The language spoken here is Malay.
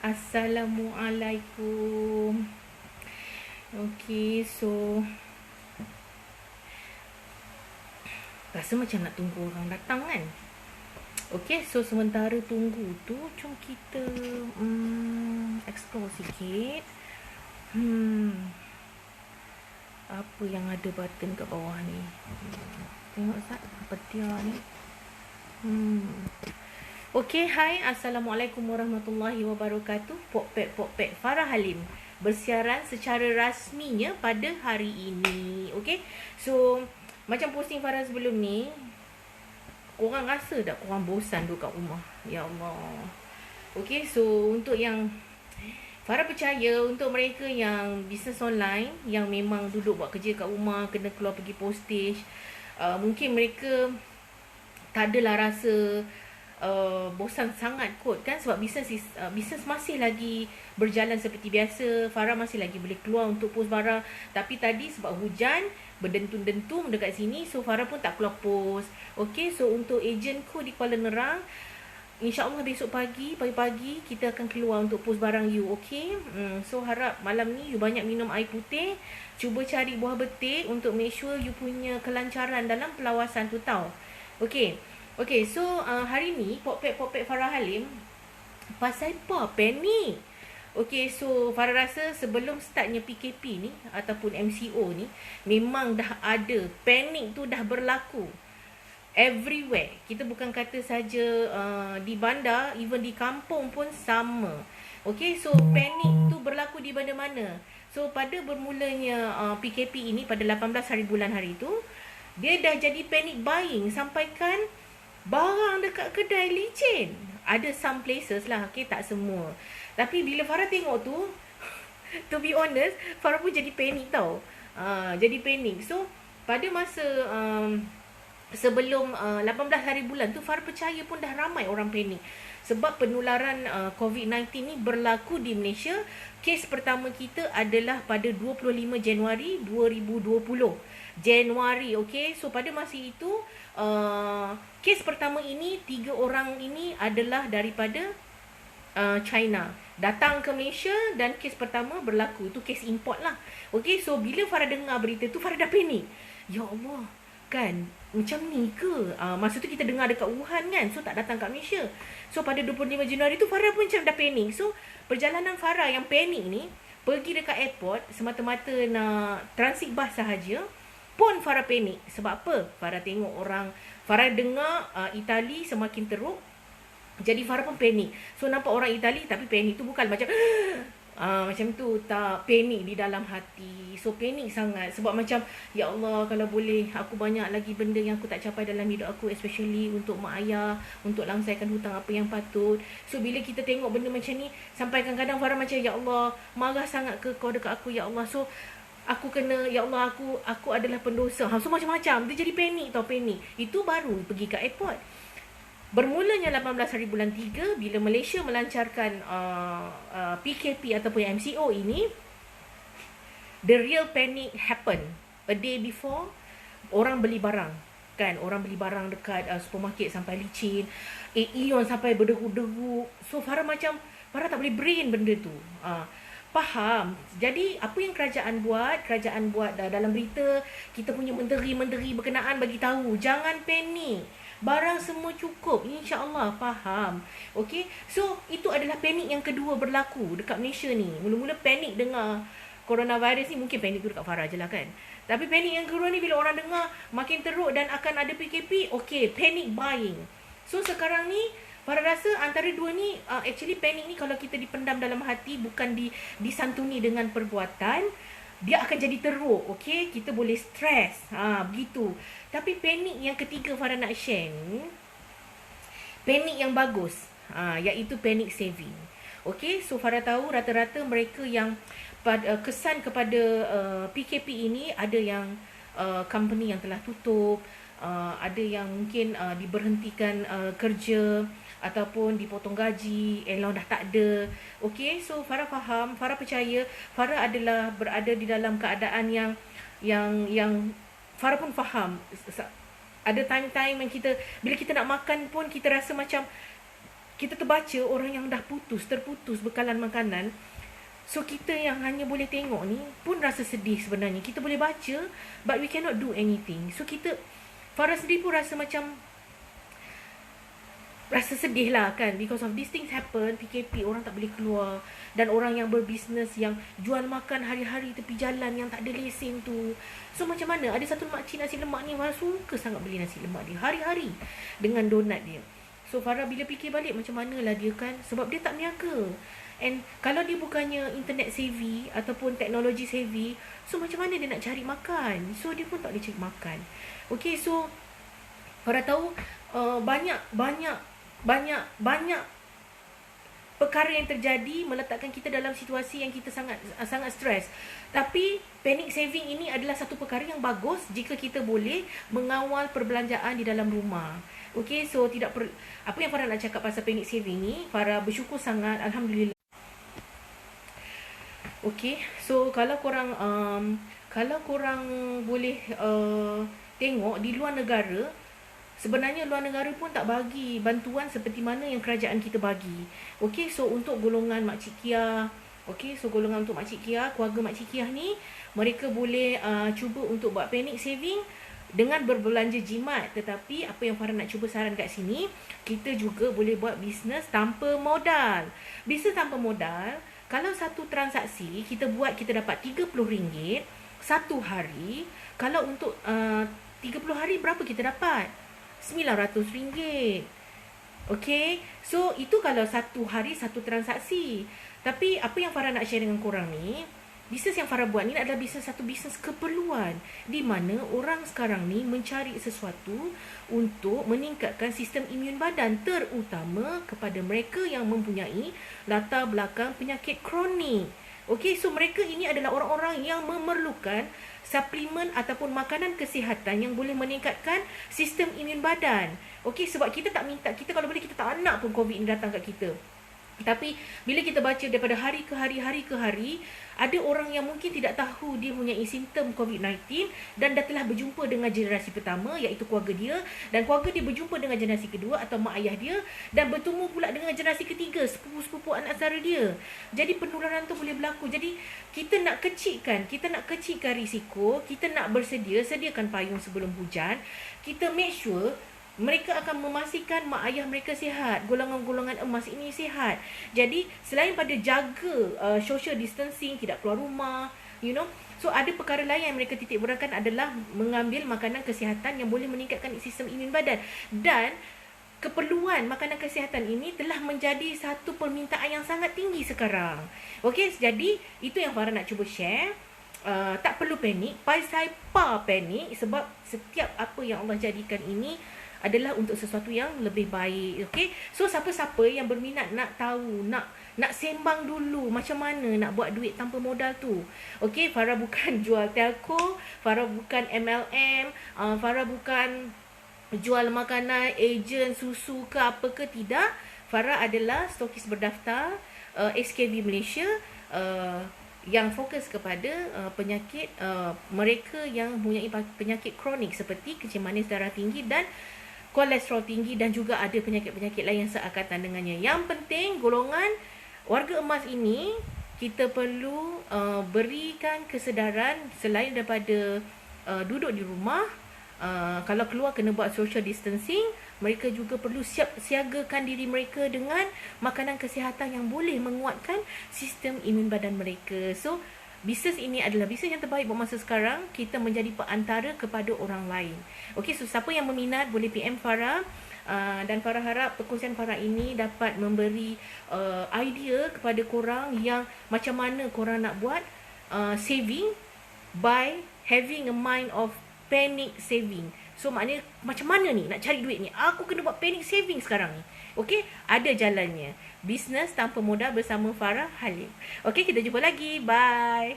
Assalamualaikum. Okay, so rasa macam nak tunggu orang datang kan. Okay, so sementara tunggu tu, jom kita explore sikit. Apa yang ada button kat bawah ni? Tengok Ustaz, apa dia ni? Okay, hai. Assalamualaikum warahmatullahi wabarakatuh. Pokpek Farah Halim bersiaran secara rasminya pada hari ini. Okay, so macam posting Farah sebelum ni, korang rasa tak korang bosan duduk kat rumah? Ya Allah. Okay, so untuk yang Farah percaya untuk mereka yang bisnes online, yang memang duduk buat kerja kat rumah, kena keluar pergi postage, mungkin mereka tak adalah rasa bosan sangat kot kan, sebab bisnes masih lagi berjalan seperti biasa. Farah masih lagi boleh keluar untuk post barang, tapi tadi sebab hujan berdentum-dentum dekat sini, so Farah pun tak keluar post. Okay, so untuk ejenku di Kuala Nerang, InsyaAllah besok pagi-pagi kita akan keluar untuk post barang you. Okay, so harap malam ni you banyak minum air putih, cuba cari buah betik untuk make sure you punya kelancaran dalam pelawasan tu tau. Okay, so hari ni Pokpek Farah Halim pasal apa? Panik. Okay, so Farah rasa sebelum startnya PKP ni ataupun MCO ni, memang dah ada panik tu, dah berlaku everywhere. Kita bukan kata saja di bandar, even di kampung pun sama. Okay, so panik tu berlaku di mana-mana. So pada bermulanya PKP ini pada 18 hari bulan hari tu, dia dah jadi panic buying, sampaikan barang dekat kedai licin. Ada some places lah, okay, tak semua. Tapi bila Farah tengok tu, to be honest, Farah pun jadi panik tau. Jadi panik. So pada masa sebelum 18 hari bulan tu, Farah percaya pun dah ramai orang panik. Sebab penularan COVID-19 ni berlaku di Malaysia. Kes pertama kita adalah pada 25 Januari 2020. Januari, okay. So pada masa itu, kes pertama ini, 3 orang ini adalah daripada China. Datang ke Malaysia dan kes pertama berlaku. Itu kes import lah. Okay, so bila Farah dengar berita tu, Farah dah panik. Ya Allah, kan macam ni ke? Masa tu kita dengar dekat Wuhan kan, so tak datang kat Malaysia. So pada 25 Januari tu Farah pun macam dah panik. So perjalanan Farah yang panik ni, pergi dekat airport semata-mata nak transit bas sahaja pun Farah panik. Sebab apa? Farah tengok orang, Farah dengar Itali semakin teruk, jadi Farah pun panik. So nampak orang Itali, tapi panik tu bukan macam macam tu, tak, panik di dalam hati. So panik sangat, sebab macam ya Allah, kalau boleh aku banyak lagi benda yang aku tak capai dalam hidup aku, especially untuk mak ayah, untuk langsaikan hutang apa yang patut. So bila kita tengok benda macam ni, sampai kadang-kadang Farah macam ya Allah, marah sangat ke kau dekat aku ya Allah. So aku kena, ya Allah, aku adalah pendosa. So macam-macam, dia jadi panik tau, panik. Itu baru pergi ke airport. Bermulanya 18 hari bulan 3, bila Malaysia melancarkan PKP ataupun MCO ini, the real panic happen. A day before, orang beli barang. Kan, orang beli barang dekat supermarket sampai licin. Ion sampai berderu-deru. So Farah tak boleh brain benda tu. Faham. Jadi apa yang kerajaan buat dalam berita, kita punya menteri berkenaan bagi tahu, jangan panik. Barang semua cukup, insya-Allah, faham. Okey. So itu adalah panik yang kedua berlaku dekat Malaysia ni. Mula-mula panik dengar coronavirus ni, mungkin panik tu dekat Farah je lah kan. Tapi panik yang kedua ni bila orang dengar makin teruk dan akan ada PKP, okey, panic buying. So sekarang ni Farah rasa antara dua ni, actually panik ni kalau kita dipendam dalam hati, bukan disantuni dengan perbuatan, dia akan jadi teruk. Okay, kita boleh stres, begitu. Tapi panik yang ketiga Farah nak share ni, panik yang bagus, iaitu panic saving. Okay, so Farah tahu rata-rata mereka yang kesan kepada PKP ini, ada yang company yang telah tutup, ada yang mungkin diberhentikan kerja, ataupun dipotong gaji, allowance dah tak ada. Okay, so Farah faham, Farah percaya, Farah adalah berada di dalam keadaan yang Farah pun faham. Ada time-time yang bila kita nak makan pun kita rasa macam kita terbaca orang yang dah terputus bekalan makanan. So kita yang hanya boleh tengok ni pun rasa sedih sebenarnya. Kita boleh baca but we cannot do anything. So Farah sendiri pun rasa sedih lah kan, because of these things happen. PKP, orang tak boleh keluar, dan orang yang berbisnes yang jual makan hari-hari tepi jalan yang tak ada lesen tu, so macam mana? Ada satu makcik nasi lemak ni, Farah suka sangat beli nasi lemak dia hari-hari dengan donat dia. So Farah bila fikir balik, macam manalah dia kan, sebab dia tak niaga. And kalau dia bukannya internet savvy ataupun teknologi savvy, so macam mana dia nak cari makan? So dia pun tak boleh cari makan. Okay, so Farah tahu banyak perkara yang terjadi meletakkan kita dalam situasi yang kita sangat stres. Tapi panic saving ini adalah satu perkara yang bagus jika kita boleh mengawal perbelanjaan di dalam rumah. Okey, so apa yang Farah nak cakap pasal panic saving ni, Farah bersyukur sangat, alhamdulillah. Okey, so kalau korang boleh tengok di luar negara, sebenarnya luar negara pun tak bagi bantuan seperti mana yang kerajaan kita bagi. Okey, so untuk golongan Makcik Kia, golongan untuk Makcik Kia, keluarga Makcik Kia ni, mereka boleh cuba untuk buat panic saving dengan berbelanja jimat. Tetapi apa yang Farah nak cuba saran kat sini, kita juga boleh buat bisnes tanpa modal. Bisnes tanpa modal, kalau satu transaksi kita buat, kita dapat RM30 satu hari. Kalau untuk 30 hari, berapa kita dapat? RM900. Okay, so itu kalau satu hari satu transaksi. Tapi apa yang Farah nak share dengan korang ni, bisnes yang Farah buat ni adalah satu bisnes keperluan, di mana orang sekarang ni mencari sesuatu untuk meningkatkan sistem imun badan, terutama kepada mereka yang mempunyai latar belakang penyakit kronik. Okay, so mereka ini adalah orang-orang yang memerlukan suplemen ataupun makanan kesihatan yang boleh meningkatkan sistem imun badan. Okey, sebab kita tak minta, kita kalau boleh kita tak nak pun COVID ni datang kat kita. Tapi bila kita baca daripada hari ke hari, ada orang yang mungkin tidak tahu dia mempunyai simptom COVID-19 dan dah telah berjumpa dengan generasi pertama, iaitu keluarga dia, dan keluarga dia berjumpa dengan generasi kedua atau mak ayah dia, dan bertemu pula dengan generasi ketiga, sepupu-sepupu anak saudara dia. Jadi penularan tu boleh berlaku. Jadi kita nak kecilkan risiko, kita nak sediakan payung sebelum hujan. Kita make sure mereka akan memastikan mak ayah mereka sihat, golongan-golongan emas ini sihat. Jadi selain pada jaga social distancing, tidak keluar rumah, so ada perkara lain yang mereka titik beratkan adalah mengambil makanan kesihatan yang boleh meningkatkan sistem imun badan. Dan keperluan makanan kesihatan ini telah menjadi satu permintaan yang sangat tinggi sekarang. Okey, jadi itu yang Farah nak cuba share. Tak perlu panik, panik, sebab setiap apa yang Allah jadikan ini adalah untuk sesuatu yang lebih baik. Okey, so siapa-siapa yang berminat nak tahu, nak sembang dulu macam mana nak buat duit tanpa modal tu. Okey, Farah bukan jual telco, Farah bukan MLM, Farah bukan jual makanan, ejen susu ke apa ke, tidak. Farah adalah stokis berdaftar SKB Malaysia, yang fokus kepada penyakit mereka yang mempunyai penyakit kronik seperti kencing manis darah tinggi dan kolesterol tinggi, dan juga ada penyakit-penyakit lain yang seakatan dengannya. Yang penting, golongan warga emas ini, kita perlu berikan kesedaran selain daripada duduk di rumah, kalau keluar kena buat social distancing, mereka juga perlu siagakan diri mereka dengan makanan kesihatan yang boleh menguatkan sistem imun badan mereka. So bisnes ini adalah bisnes yang terbaik buat masa sekarang. Kita menjadi perantara kepada orang lain. Okey, so siapa yang berminat boleh PM Farah. Dan Farah harap perkongsian Farah ini dapat memberi idea kepada korang yang macam mana korang nak buat saving by having a mind of panic saving. So maknanya macam mana ni nak cari duit ni? Aku kena buat panic saving sekarang ni. Okey, ada jalannya. Bisnes tanpa modal bersama Farah Halim. Okey, kita jumpa lagi. Bye.